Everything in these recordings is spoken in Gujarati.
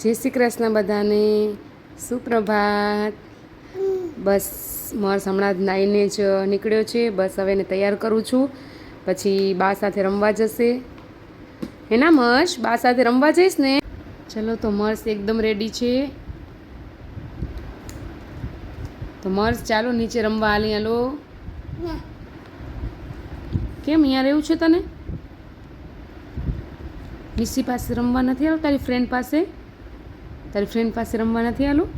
જય શ્રી કૃષ્ણ બધાને, સુપ્રભાત। બસ મર્સ હમણાં જ નાહીને જ નીકળ્યો છે। બસ હવે એને તૈયાર કરું છું, પછી બા સાથે રમવા જશે। હેના મર્સ, બા સાથે રમવા જઈશ ને? ચલો તો મર્સ એકદમ રેડી છે। તો મર્સ ચાલો નીચે રમવા હાલી હાલો। કેમ અહીંયા રહેવું છે તને? નિશી પાસે રમવા નથી આવું? તારી ફ્રેન્ડ પાસે? તારી ફ્રેન્ડ પાસે રમવા નથી આલું?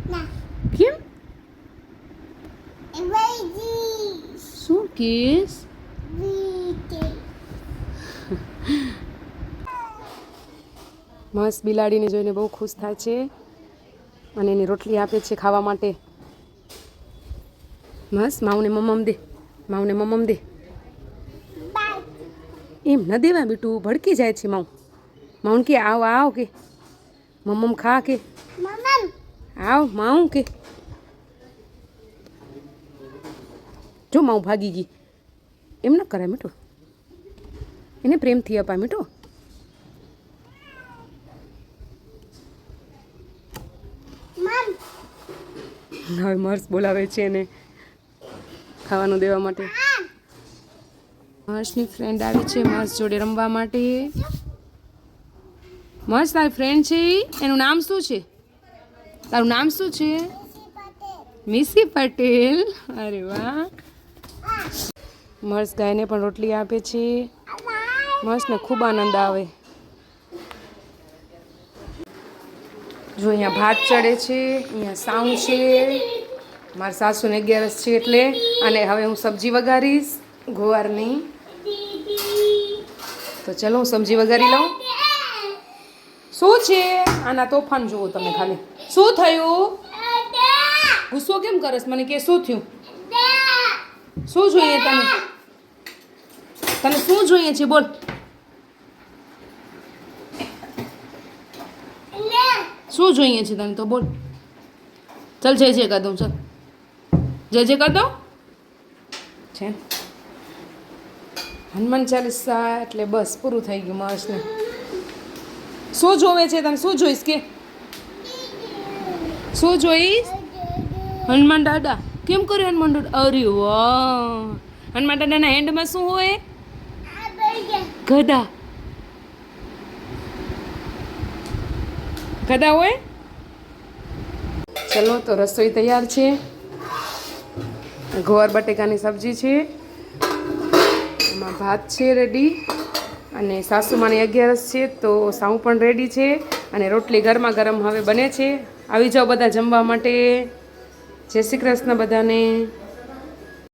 કેમ? શું કેસ? મસ્ત બિલાડીને જોઈને બહુ ખુશ થાય છે અને એની રોટલી આપે છે ખાવા માટે। મસ્ત માઉને મમ્મ દે, માઉને મમ્મ દે। એમ ન દેવા બેટું, ભડકી જાય છે માઉ। માઉન કે આવ આવ કે મમ્મ ખા કે આવ માઉ કે જો માઉ ભાગી ગઈ। એમ ન કરાય મીઠું, એને પ્રેમથી અપાય મીઠું। હવે મર્સ બોલાવે છે એને ખાવાનું દેવા માટે। મર્સની ફ્રેન્ડ આવી છે મર્સ જોડે રમવા માટે। મર્સ તારી ફ્રેન્ડ છે, એનું નામ શું છે? તારું નામ શું છે? મિસી પટેલ। અરે વાહ। મર્સ ગાયને પણ રોટલી આપે છે। મર્સને ખૂબ આનંદ આવે। જો અહીંયા ભાત ચડે છે, અહીંયા સાઉ છે, મારા સાસુને 11 છે એટલે। અને હવે હું સબ્જી વઘારીશ ગુવારની। તો ચલો હું સબ્જી વઘારી લઉં। શું છે આના તોફાન જુઓ તમે ખાલી। શું થયું? ગુસ્સો કેમ કરસ? મને કે શું થયું? શું જોઈએ તને? તને શું જોઈએ છે બોલ? શું જોઈએ છે તને તો બોલ? ચલ જય જય કર દઉં, ચલ જય જય કર દઉં છે। હનુમાન ચાલીસા એટલે બસ પૂરું થઈ ગયું મર્સને। શું જોવે છે તને? શું જોઈશ કે? શું જોઈશ? હનુમાન દાદા કેમ કર્યું? હનુમાન દાદા અરે વાહ। હનુમાન દાદાના હેન્ડમાં શું હોય? ગદા। ગદા હોય? ચલો તો રસોઈ તૈયાર છે। ગોળ બટેકાની સબ્જી છે, એમાં ભાત છે રેડી, અને સાસુમાની 11 છે તો સાઉ પણ રેડી છે, અને રોટલી ગરમા ગરમ હવે બને છે। આવી જાઓ બધા જમવા માટે। જય શ્રી કૃષ્ણ બધાને।